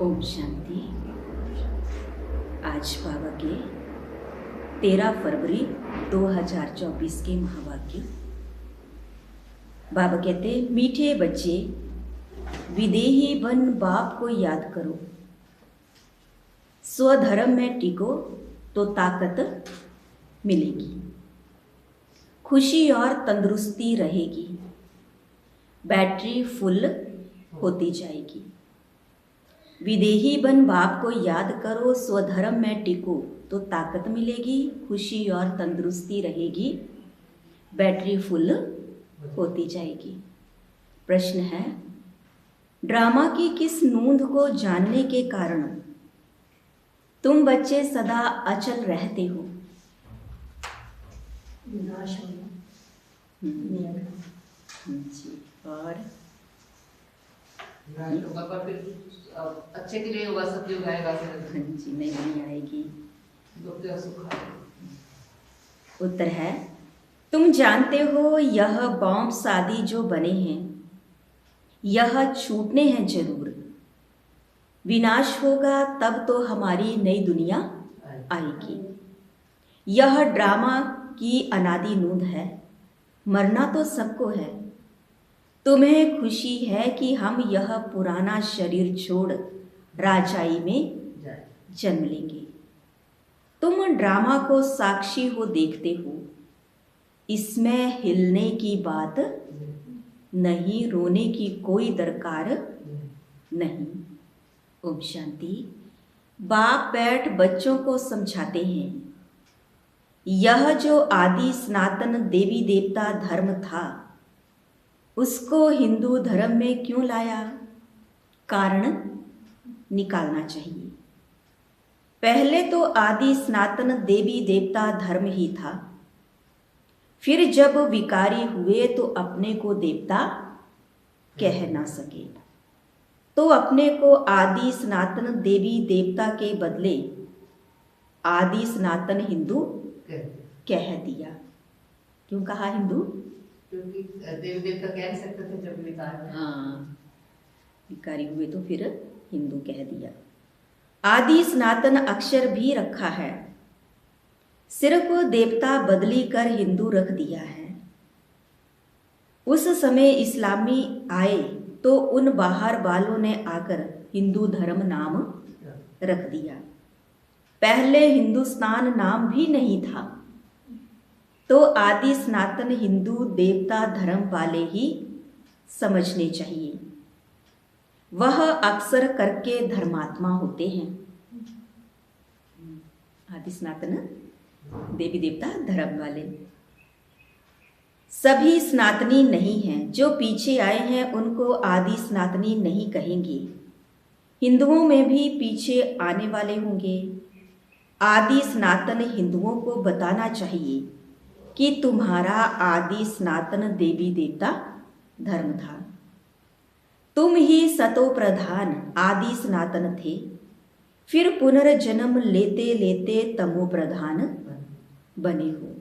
ओम शांति। आज बाबा के 13 फरवरी 2024 के महावाक्य। बाबा कहते, मीठे बच्चे विदेही बन बाप को याद करो, स्वधर्म में टिको तो ताकत मिलेगी, खुशी और तंदुरुस्ती रहेगी, बैटरी फुल होती जाएगी। विदेही बन बाप को याद करो, स्वधर्म में टिको तो ताकत मिलेगी, खुशी और तंदुरुस्ती रहेगी, बैटरी फुल होती जाएगी। प्रश्न है, ड्रामा की किस नूंद को जानने के कारण तुम बच्चे सदा अचल रहते हो? विनाश होना। जी, और पर फिर अच्छे के लिए होगा, सब जो गाएगा जी नहीं आएगी। सुख। उत्तर है, तुम जानते हो यह बॉम्ब शादी जो बने हैं यह छूटने हैं जरूर, विनाश होगा तब तो हमारी नई दुनिया आएगी। यह ड्रामा की अनादि नूंद है, मरना तो सबको है। तुम्हें खुशी है कि हम यह पुराना शरीर छोड़ राजाई में जन्म लेंगे। तुम ड्रामा को साक्षी हो, देखते हो, इसमें हिलने की बात नहीं, रोने की कोई दरकार नहीं। ओम शांति। बाप बैठ बच्चों को समझाते हैं, यह जो आदि सनातन देवी देवता धर्म था उसको हिंदू धर्म में क्यों लाया? कारण निकालना चाहिए। पहले तो आदि सनातन देवी देवता धर्म ही था, फिर जब विकारी हुए तो अपने को देवता कह ना सके तो अपने को आदि सनातन देवी देवता के बदले आदि सनातन हिंदू कह दिया। क्यों कहा हिंदू? क्योंकि देवी देवता कह नहीं सकते थे जब विकार। हाँ, विकारी हुए तो फिर हिंदू कह दिया। आदि सनातन अक्षर भी रखा है, सिर्फ देवता बदली कर हिंदू रख दिया है। उस समय इस्लामी आए तो उन बाहर वालों ने आकर हिंदू धर्म नाम रख दिया। पहले हिंदुस्तान नाम भी नहीं था, तो आदि सनातन हिंदू देवता धर्म वाले ही समझने चाहिए। वह अक्सर करके धर्मात्मा होते हैं। आदि सनातन देवी देवता धर्म वाले सभी सनातनी नहीं हैं। जो पीछे आए हैं उनको आदि सनातनी नहीं कहेंगे। हिंदुओं में भी पीछे आने वाले होंगे। आदि सनातन हिंदुओं को बताना चाहिए कि तुम्हारा आदि सनातन देवी देवता धर्म था, तुम ही सतो प्रधान आदि सनातन थे, फिर पुनर्जन्म लेते लेते तमो प्रधान बने हो।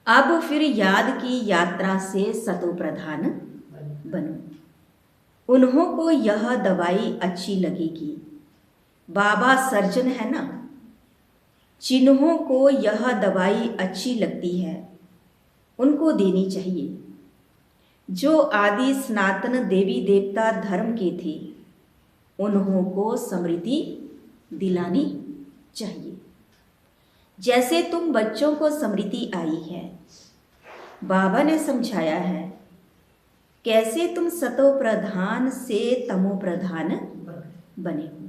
अब फिर याद की यात्रा से सतो प्रधान बनो। उन्हों को यह दवाई अच्छी लगेगी। बाबा सर्जन है ना, जिन्हों को यह दवाई अच्छी लगती है उनको देनी चाहिए। जो आदि सनातन देवी देवता धर्म के थे उन्हों को स्मृति दिलानी चाहिए। जैसे तुम बच्चों को स्मृति आई है, बाबा ने समझाया है कैसे तुम सतो प्रधान से तमो प्रधान बने हो।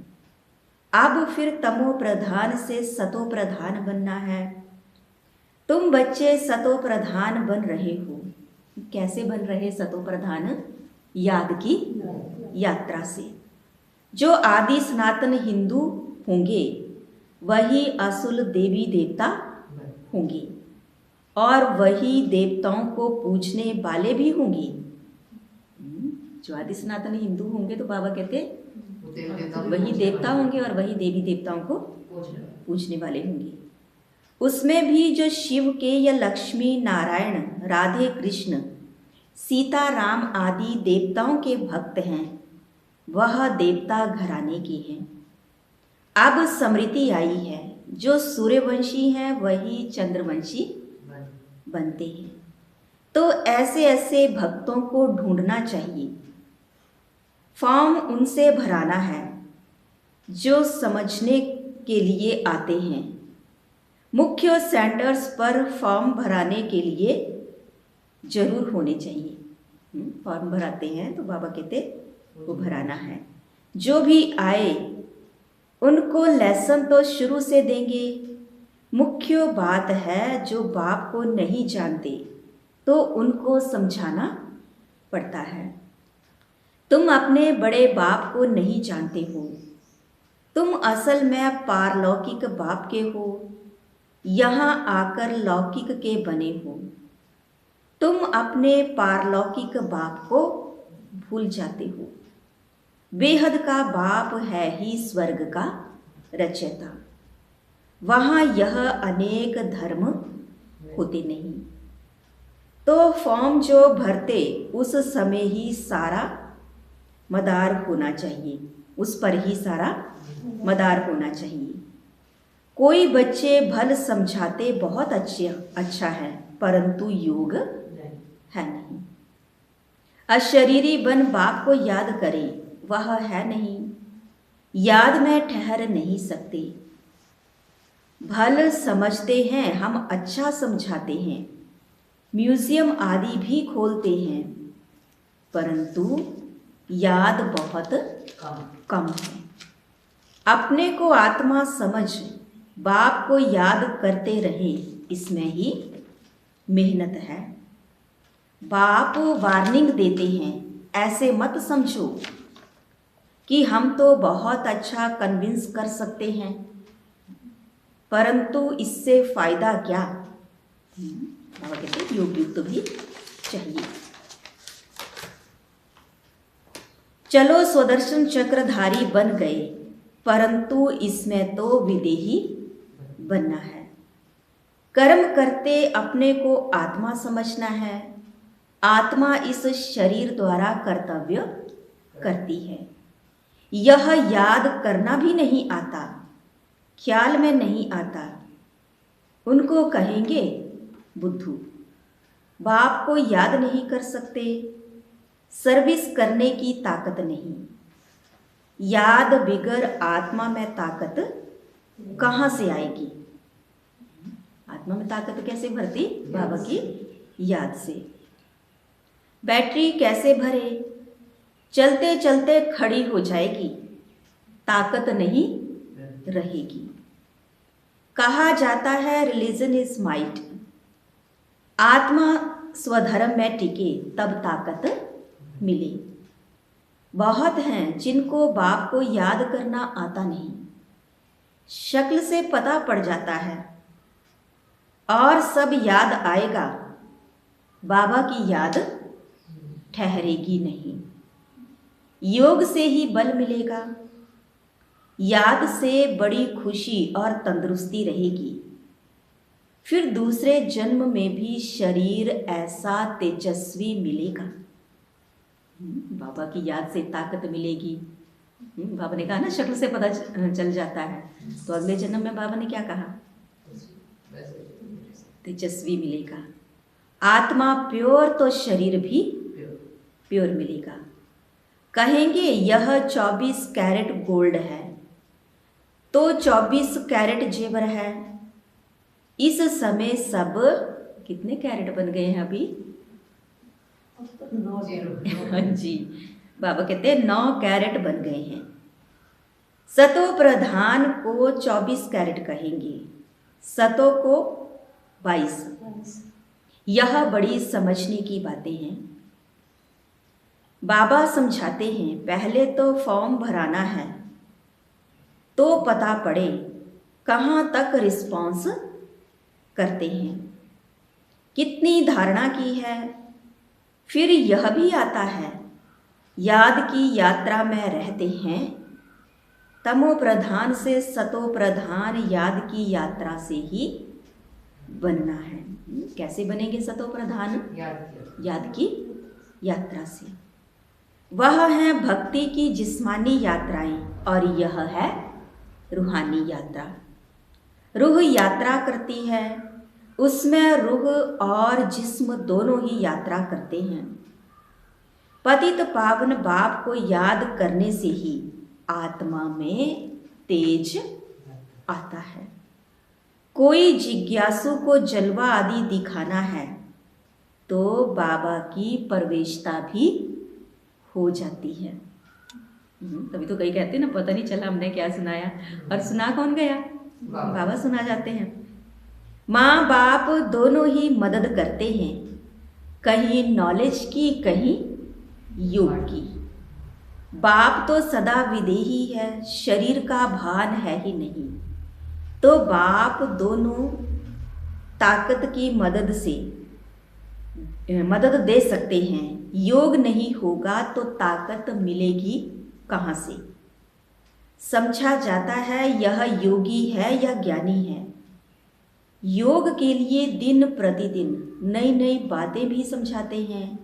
अब फिर तमो प्रधान से सतो प्रधान बनना है। तुम बच्चे सतो प्रधान बन रहे हो। कैसे बन रहे सतो प्रधान? याद की यात्रा से। जो आदि सनातन हिंदू होंगे वही असुल देवी देवता होंगे और वही देवताओं को पूजने वाले भी होंगे। जो आदि सनातन हिंदू होंगे तो बाबा कहते वही देवता होंगे और वही देवी देवताओं को पूजने वाले होंगे। उसमें भी जो शिव के या लक्ष्मी नारायण राधे कृष्ण सीता राम आदि देवताओं के भक्त हैं वह देवता घराने की है। अब स्मृति आई है, जो सूर्यवंशी हैं वही चंद्रवंशी बनते हैं। तो ऐसे ऐसे भक्तों को ढूंढना चाहिए। फॉर्म उनसे भराना है जो समझने के लिए आते हैं। मुख्य सेंटर्स पर फॉर्म भराने के लिए जरूर होने चाहिए। फॉर्म भराते हैं तो बाबा कहते वो भराना है। जो भी आए उनको लेसन तो शुरू से देंगे। मुख्य बात है जो बाप को नहीं जानते तो उनको समझाना पड़ता है। तुम अपने बड़े बाप को नहीं जानते हो। तुम असल में पारलौकिक बाप के हो, यहाँ आकर लौकिक के बने हो। तुम अपने पारलौकिक बाप को भूल जाते हो। बेहद का बाप है ही स्वर्ग का रचयिता। वहाँ यह अनेक धर्म होते नहीं। तो फॉर्म जो भरते उस समय ही सारा मदार होना चाहिए, उस पर ही सारा मदार होना चाहिए। कोई बच्चे भल समझाते बहुत अच्छा है, परंतु योग है नहीं। अशरीरी बन बाप को याद करे, वह है नहीं। याद में ठहर नहीं सकते। भल समझते हैं, हम अच्छा समझाते हैं, म्यूजियम आदि भी खोलते हैं, परंतु याद बहुत कम है। अपने को आत्मा समझ बाप को याद करते रहे, इसमें ही मेहनत है। बाप वार्निंग देते हैं, ऐसे मत समझो कि हम तो बहुत अच्छा कन्विंस कर सकते हैं, परंतु इससे फायदा क्या। बाबा कहते हैं योग युक्त भी चाहिए। चलो स्वदर्शन चक्रधारी बन गए, परंतु इसमें तो विदेही बनना है। कर्म करते अपने को आत्मा समझना है। आत्मा इस शरीर द्वारा कर्तव्य करती है। यह याद करना भी नहीं आता, ख्याल में नहीं आता। उनको कहेंगे बुद्धू, बाप को याद नहीं कर सकते, सर्विस करने की ताकत नहीं। याद बिगर आत्मा में ताकत कहाँ से आएगी। आत्मा में ताकत कैसे भरती, बाबा की याद से। बैटरी कैसे भरे, चलते चलते खड़ी हो जाएगी, ताकत नहीं रहेगी। कहा जाता है रिलीजन इज माइट। आत्मा स्वधर्म में टिके तब ताकत मिले। बहुत हैं जिनको बाप को याद करना आता नहीं, शक्ल से पता पड़ जाता है और सब याद आएगा, बाबा की याद ठहरेगी नहीं। योग से ही बल मिलेगा, याद से बड़ी खुशी और तंदुरुस्ती रहेगी। फिर दूसरे जन्म में भी शरीर ऐसा तेजस्वी मिलेगा। बाबा की याद से ताकत मिलेगी। बाबा ने कहा ना शक्ल से पता चल जाता है, तो अगले जन्म में बाबा ने क्या कहा, तेजस्वी मिलेगा। आत्मा प्योर तो शरीर भी प्योर मिलेगा। कहेंगे यह 24 कैरेट गोल्ड है, तो 24 कैरेट जेवर है। इस समय सब कितने कैरेट बन गए हैं अभी? जी, बाबा कहते हैं 9 कैरेट बन गए हैं। सतो प्रधान को 24 कैरेट कहेंगे, सतो को 22। यह बड़ी समझने की बातें हैं। बाबा समझाते हैं पहले तो फॉर्म भराना है, तो पता पड़े कहाँ तक रिस्पॉन्स करते हैं, कितनी धारणा की है। फिर यह भी आता है याद की यात्रा में रहते हैं, तमो प्रधान से सतो प्रधान याद की यात्रा से ही बनना है। कैसे बनेंगे सतो प्रधान? याद की यात्रा से। वह है भक्ति की जिस्मानी यात्राएं और यह है रूहानी यात्रा। रूह यात्रा करती है, उसमें रूह और जिस्म दोनों ही यात्रा करते हैं। पतित पावन बाप को याद करने से ही आत्मा में तेज आता है। कोई जिज्ञासु को जलवा आदि दिखाना है तो बाबा की प्रवेशता भी हो जाती है। तभी तो कई कहते हैं ना, पता नहीं चला हमने क्या सुनाया, और सुना कौन गया? बाबा सुना जाते हैं। माँ बाप दोनों ही मदद करते हैं, कहीं नॉलेज की कहीं योग की। बाप तो सदा विदेही है, शरीर का भान है ही नहीं, तो बाप दोनों ताकत की मदद से मदद दे सकते हैं। योग नहीं होगा तो ताकत मिलेगी कहाँ से? समझा जाता है यह योगी है या ज्ञानी है। योग के लिए दिन प्रतिदिन नई नई बातें भी समझाते हैं।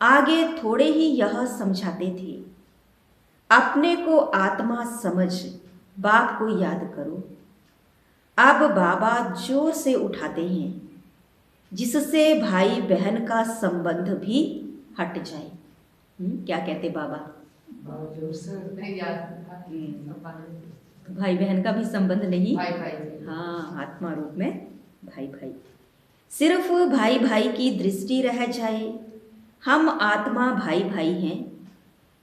आगे थोड़े ही यह समझाते थे, अपने को आत्मा समझ बाप को याद करो। अब बाबा जोर से उठाते हैं, जिससे भाई बहन का संबंध भी हट जाए। क्या कहते बाबा? जोर से नहीं याद भाई बहन का भी संबंध नहीं, भाई भाई। हाँ, आत्मा रूप में भाई भाई। सिर्फ भाई भाई की दृष्टि रह जाए, हम आत्मा भाई भाई हैं,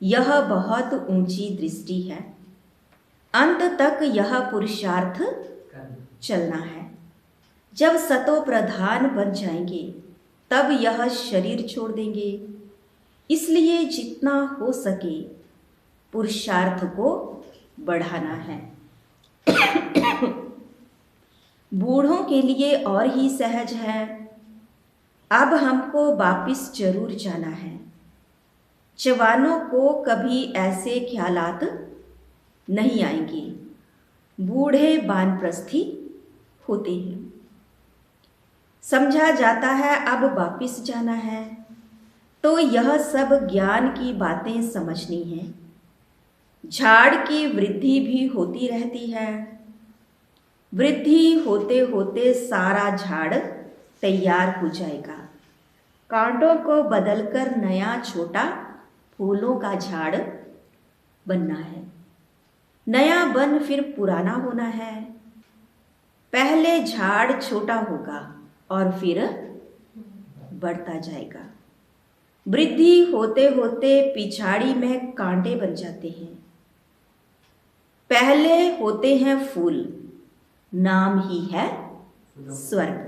यह बहुत ऊंची दृष्टि है। अंत तक यह पुरुषार्थ चलना है। जब सतो प्रधान बन जाएंगे तब यह शरीर छोड़ देंगे। इसलिए जितना हो सके पुरुषार्थ को बढ़ाना है। बूढ़ों के लिए और ही सहज है। अब हमको वापिस जरूर जाना है। जवानों को कभी ऐसे ख्यालात नहीं आएंगे। बूढ़े वानप्रस्थी होते हैं। समझा जाता है अब वापिस जाना है, तो यह सब ज्ञान की बातें समझनी है। झाड़ की वृद्धि भी होती रहती है। वृद्धि होते होते सारा झाड़ तैयार हो जाएगा। कांटों को बदलकर नया छोटा फूलों का झाड़ बनना है। नया बन फिर पुराना होना है। पहले झाड़ छोटा होगा और फिर बढ़ता जाएगा। वृद्धि होते होते पिछाड़ी में कांटे बन जाते हैं। पहले होते हैं फूल, नाम ही है स्वर्ग।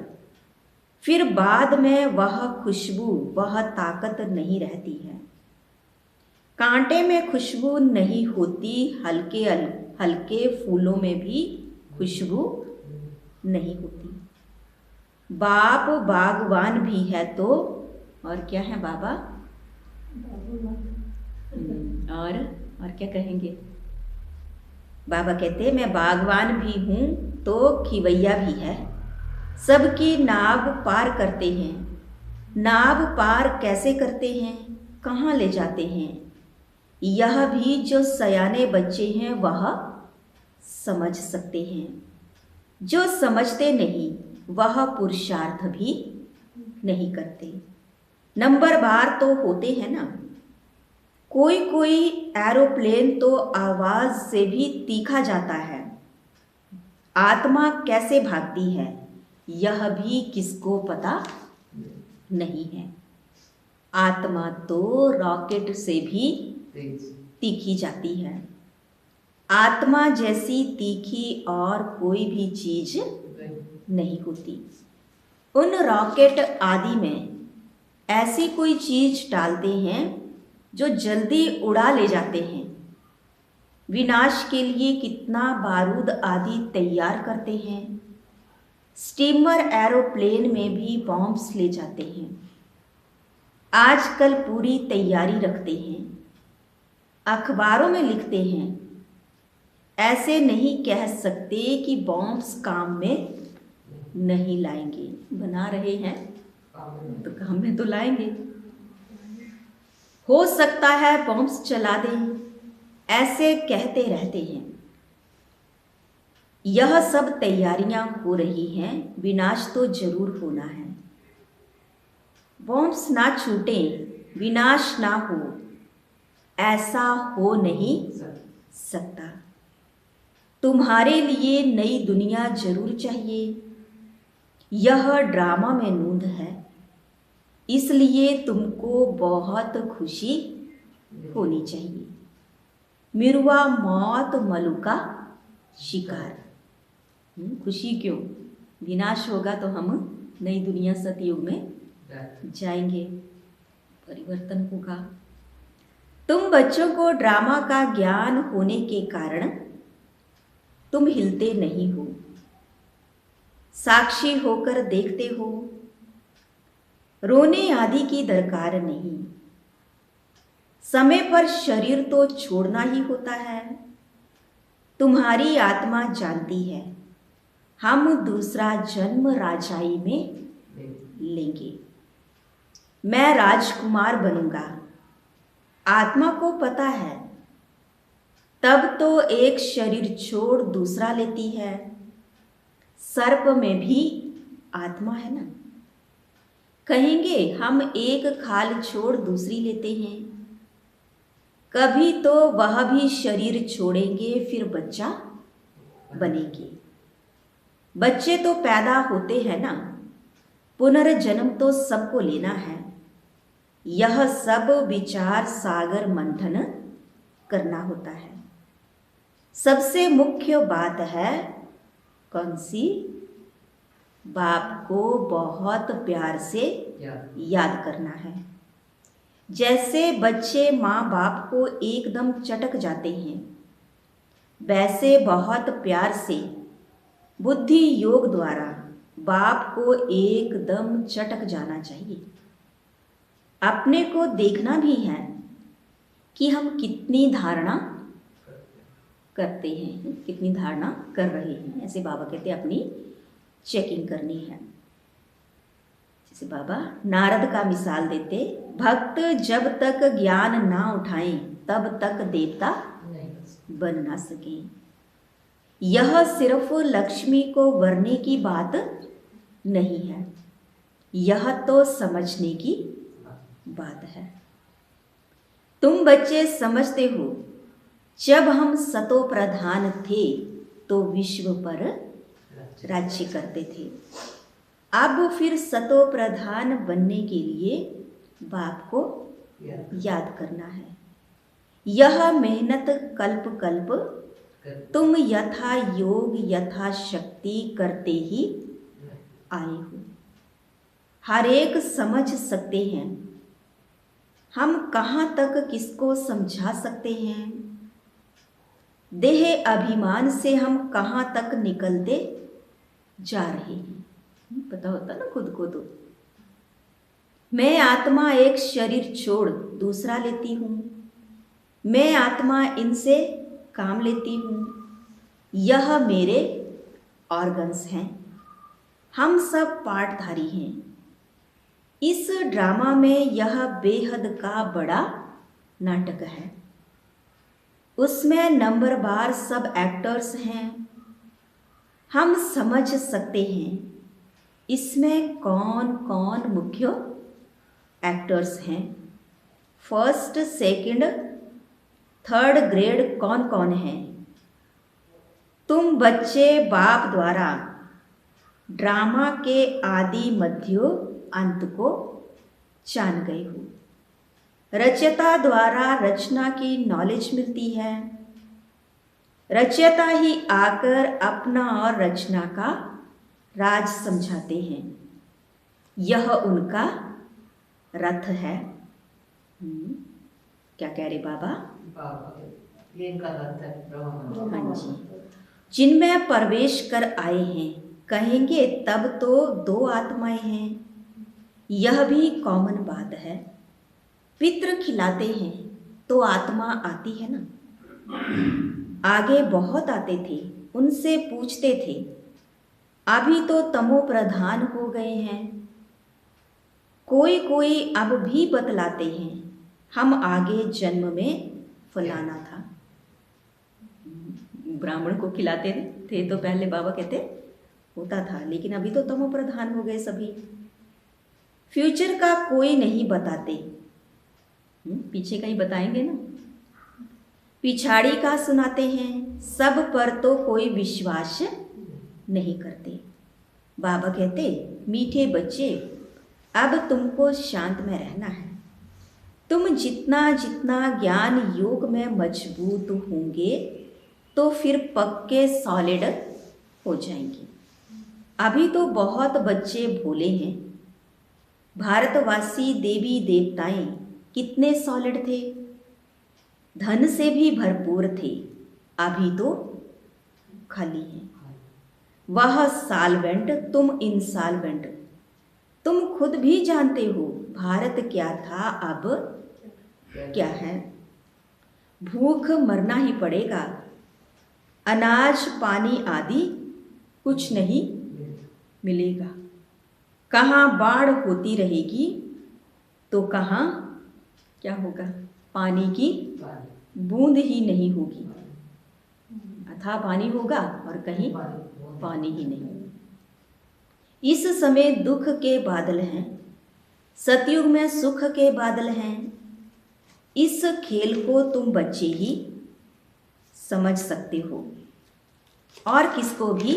फिर बाद में वह खुशबू, वह ताकत नहीं रहती है। कांटे में खुशबू नहीं होती, हल्के हल्के फूलों में भी खुशबू नहीं होती। बाप बागवान भी है तो और क्या है बाबा? और क्या कहेंगे? बाबा कहते मैं बागवान भी हूँ तो खिवैया भी है। सबकी नाव पार करते हैं। नाव पार कैसे करते हैं, कहाँ ले जाते हैं, यह भी जो सयाने बच्चे हैं वह समझ सकते हैं। जो समझते नहीं वह पुरुषार्थ भी नहीं करते। नंबर बार तो होते हैं ना। कोई कोई एरोप्लेन तो आवाज से भी तीखा जाता है। आत्मा कैसे भागती है यह भी किसको पता नहीं है। आत्मा तो रॉकेट से भी तीखी जाती है। आत्मा जैसी तीखी और कोई भी चीज नहीं होती। उन रॉकेट आदि में ऐसी कोई चीज डालते हैं जो जल्दी उड़ा ले जाते हैं। विनाश के लिए कितना बारूद आदि तैयार करते हैं। स्टीमर एरोप्लेन में भी बॉम्ब्स ले जाते हैं। आजकल पूरी तैयारी रखते हैं। अखबारों में लिखते हैं। ऐसे नहीं कह सकते कि बॉम्ब्स काम में नहीं लाएंगे। बना रहे हैं तो काम में तो लाएंगे। हो सकता है बॉम्ब्स चला दें, ऐसे कहते रहते हैं। यह सब तैयारियां हो रही हैं, विनाश तो जरूर होना है। बॉम्ब्स ना छूटें, विनाश ना हो, ऐसा हो नहीं सकता। तुम्हारे लिए नई दुनिया जरूर चाहिए। यह ड्रामा में नूंद है, इसलिए तुमको बहुत खुशी होनी चाहिए। मिरुआ मौत मलुका शिकार। खुशी क्यों? विनाश होगा तो हम नई दुनिया सतयुग में जाएंगे, परिवर्तन होगा। तुम बच्चों को ड्रामा का ज्ञान होने के कारण तुम हिलते नहीं हो, साक्षी होकर देखते हो। रोने आदि की दरकार नहीं, समय पर शरीर तो छोड़ना ही होता है। तुम्हारी आत्मा जानती है हम दूसरा जन्म राजाई में लेंगे। मैं राजकुमार बनूंगा, आत्मा को पता है। तब तो एक शरीर छोड़ दूसरा लेती है। सर्प में भी आत्मा है ना। कहेंगे हम एक खाल छोड़ दूसरी लेते हैं। कभी तो वह भी शरीर छोड़ेंगे, फिर बच्चा बनेंगे। बच्चे तो पैदा होते हैं ना, पुनर्जन्म तो सबको लेना है। यह सब विचार सागर मंथन करना होता है। सबसे मुख्य बात है कौन सी? बाप को बहुत प्यार से याद करना है। जैसे बच्चे माँ बाप को एकदम चटक जाते हैं, वैसे बहुत प्यार से बुद्धि योग द्वारा बाप को एकदम चटक जाना चाहिए। अपने को देखना भी है कि हम कितनी धारणा करते हैं, कितनी धारणा कर रहे हैं। ऐसे बाबा कहते हैं अपनी चेकिंग करनी है। जैसे बाबा नारद का मिसाल देते, भक्त जब तक ज्ञान ना उठाएं तब तक देवता बन ना सके। यह सिर्फ लक्ष्मी को वरने की बात नहीं है, यह तो समझने की बात है। तुम बच्चे समझते हो, जब हम सतो प्रधान थे तो विश्व पर राज्य करते थे। अब फिर सतो प्रधान बनने के लिए बाप को याद करना है। यह मेहनत कल्प कल्प तुम यथा योग यथा शक्ति करते ही आए हो। हर एक समझ सकते हैं। हम कहाँ तक किसको समझा सकते हैं? देह अभिमान से हम कहाँ तक निकलते जा रहे हैं? पता होता ना खुद को। तो मैं आत्मा एक शरीर छोड़ दूसरा लेती हूँ। मैं आत्मा इनसे काम लेती हूँ। यह मेरे ऑर्गन्स हैं। हम सब पार्टधारी हैं। इस ड्रामा में यह बेहद का बड़ा नाटक है। उसमें नंबरवार सब एक्टर्स हैं। हम समझ सकते हैं इसमें कौन कौन मुख्य एक्टर्स हैं। फर्स्ट, सेकंड, थर्ड ग्रेड कौन कौन है। तुम बच्चे बाप द्वारा ड्रामा के आदि मध्य अंत को जान गए हो। रचयिता द्वारा रचना की नॉलेज मिलती है। रचयिता ही आकर अपना और रचना का राज समझाते हैं। यह उनका रथ है। क्या कह रहे बाबा? ये इनका रथ है, ब्रह्मा। हाँ जी। जिनमें प्रवेश कर आए हैं, कहेंगे तब तो दो आत्माएं हैं। यह भी कॉमन बात है। पितृ खिलाते हैं तो आत्मा आती है ना। आगे बहुत आते थे, उनसे पूछते थे। अभी तो तमो प्रधान हो गए हैं। कोई कोई अब भी बतलाते हैं, हम आगे जन्म में फलाना था। ब्राह्मण को खिलाते थे तो पहले बाबा कहते होता था, लेकिन अभी तो तमो प्रधान हो गए सभी। फ्यूचर का कोई नहीं बताते, पीछे का ही बताएंगे ना। पिछाड़ी का सुनाते हैं, सब पर तो कोई विश्वास नहीं करते। बाबा कहते, मीठे बच्चे अब तुमको शांत में रहना है। तुम जितना जितना ज्ञान योग में मजबूत होंगे तो फिर पक्के सॉलिड हो जाएंगे। अभी तो बहुत बच्चे भोले हैं। भारतवासी देवी देवताएं कितने सॉलिड थे, धन से भी भरपूर थे, अभी तो खाली हैं। वह साल्वेंट, तुम इंसॉल्वेंट। तुम खुद भी जानते हो भारत क्या था, अब क्या है। भूख मरना ही पड़ेगा, अनाज पानी आदि कुछ नहीं मिलेगा। कहाँ बाढ़ होती रहेगी तो कहाँ क्या होगा, पानी की बूंद ही नहीं होगी। अथाह पानी होगा और कहीं पानी ही नहीं। इस समय दुख के बादल हैं, सतयुग में सुख के बादल हैं। इस खेल को तुम बच्चे ही समझ सकते हो और किसको भी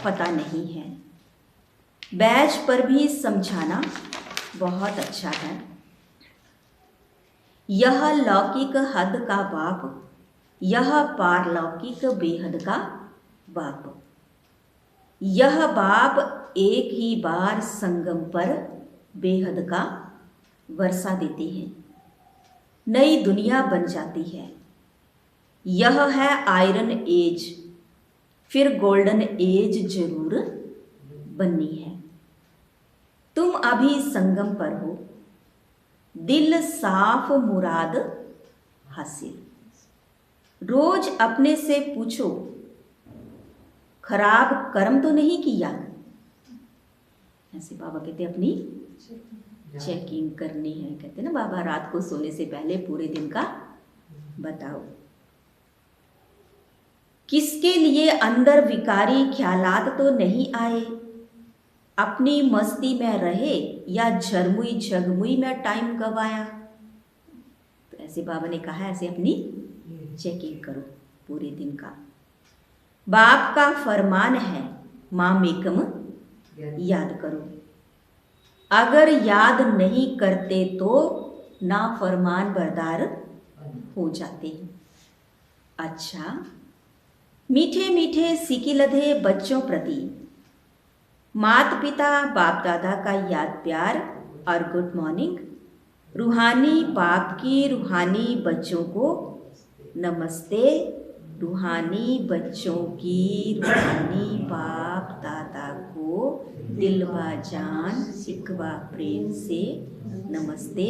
पता नहीं है। बैच पर भी समझाना बहुत अच्छा है। यह लौकिक हद का बाप, यह पारलौकिक बेहद का बाप। यह बाप एक ही बार संगम पर बेहद का वर्षा देते हैं, नई दुनिया बन जाती है। यह है आयरन एज, फिर गोल्डन एज जरूर बननी है। तुम अभी संगम पर हो, दिल साफ मुराद हासिल। रोज अपने से पूछो, खराब कर्म तो नहीं किया। ऐसे बाबा कहते अपनी चेकिंग करनी है। कहते ना बाबा रात को सोने से पहले पूरे दिन का बताओ। किसके लिए अंदर विकारी ख्यालात तो नहीं आए, अपनी मस्ती में रहे या झरमुई झगमुई में टाइम गवाया। तो ऐसे बाबा ने कहा ऐसे अपनी चेकिंग करो पूरे दिन का। बाप का फरमान है, माम एकम याद करो। अगर याद नहीं करते तो ना फरमान बरदार हो जाते हैं। अच्छा, मीठे मीठे सिकिलधे बच्चों प्रति माता पिता बाप दादा का याद प्यार और गुड मॉर्निंग। रूहानी बाप की रूहानी बच्चों को नमस्ते। रूहानी बच्चों की रूहानी बाप दादा को दिलवा जान सिकवा प्रेम से नमस्ते।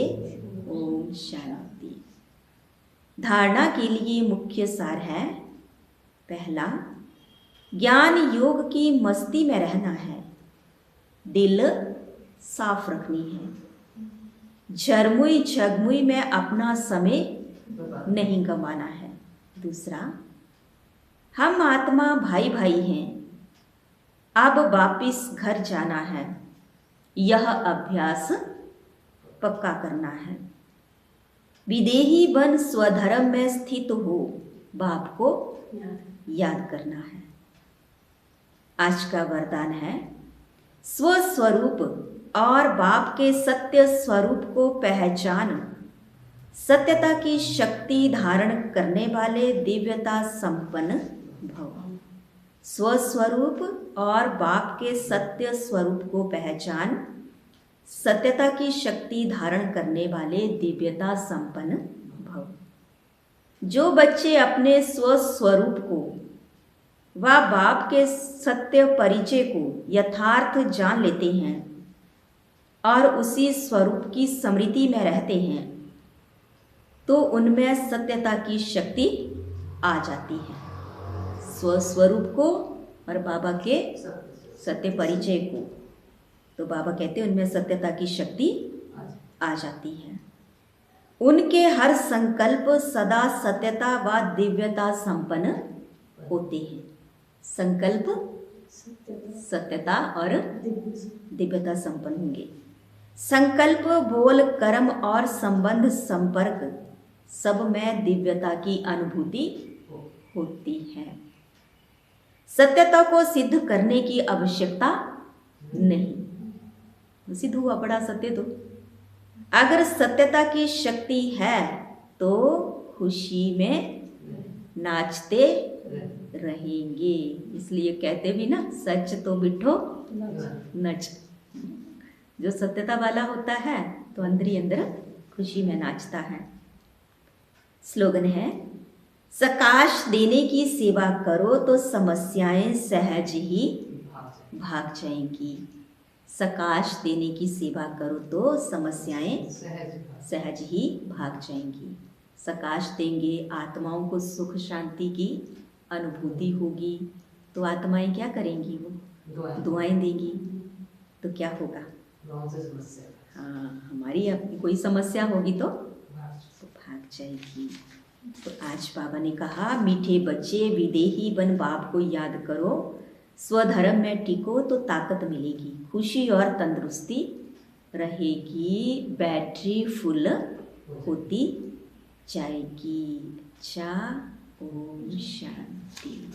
ओम शांति। धारणा के लिए मुख्य सार है, पहला, ज्ञान योग की मस्ती में रहना है, दिल साफ रखनी है, झरमुई झगमुई में अपना समय नहीं गंवाना है। दूसरा, हम आत्मा भाई भाई हैं, अब वापिस घर जाना है, यह अभ्यास पक्का करना है। विदेही बन स्वधर्म में स्थित हो, बाप को याद करना है। आज का वरदान है, स्वस्वरूप और बाप के सत्य स्वरूप को पहचान, सत्यता की शक्ति धारण करने वाले दिव्यता संपन्न भव। स्वस्वरूप और बाप के सत्य स्वरूप को पहचान, सत्यता की शक्ति धारण करने वाले दिव्यता संपन्न भव। जो बच्चे अपने स्वस्वरूप को व बाप के सत्य परिचय को यथार्थ जान लेते हैं और उसी स्वरूप की स्मृति में रहते हैं, तो उनमें सत्यता की शक्ति आ जाती है। स्वस्वरूप को और बाबा के सत्य परिचय को, तो बाबा कहते हैं उनमें सत्यता की शक्ति आ जाती है। उनके हर संकल्प सदा सत्यता व दिव्यता संपन्न होते हैं। संकल्प सत्यता सत्यता और दिव्य दिव्यता संपन्न होंगे। संकल्प, बोल, कर्म और संबंध संपर्क सब में दिव्यता की अनुभूति होती है। सत्यता को सिद्ध करने की आवश्यकता नहीं। सिद्ध हुआ बड़ा सत्य तो। अगर सत्यता की शक्ति है तो खुशी में नाचते रहेंगे। इसलिए कहते भी ना, सच तो बिठो नच। जो सत्यता वाला होता है तो अंदर ही अंदर खुशी में नाचता है। स्लोगन है, सकाश देने की सेवा करो तो समस्याएं सहज ही भाग जाएंगी। सकाश देने की सेवा करो तो समस्याएं सहज ही भाग जाएंगी। सकाश देंगे, आत्माओं को सुख शांति की अनुभूति होगी तो आत्माएं क्या करेंगी? वो दुआएं देंगी तो क्या होगा? हाँ, हमारी कोई समस्या होगी तो भाग जाएगी। तो आज बाबा ने कहा, मीठे बच्चे विदेही बन बाप को याद करो, स्वधर्म में टिको तो ताकत मिलेगी, खुशी और तंदुरुस्ती रहेगी, बैटरी फुल होती जाएगी। अच्छा, ओम शांति।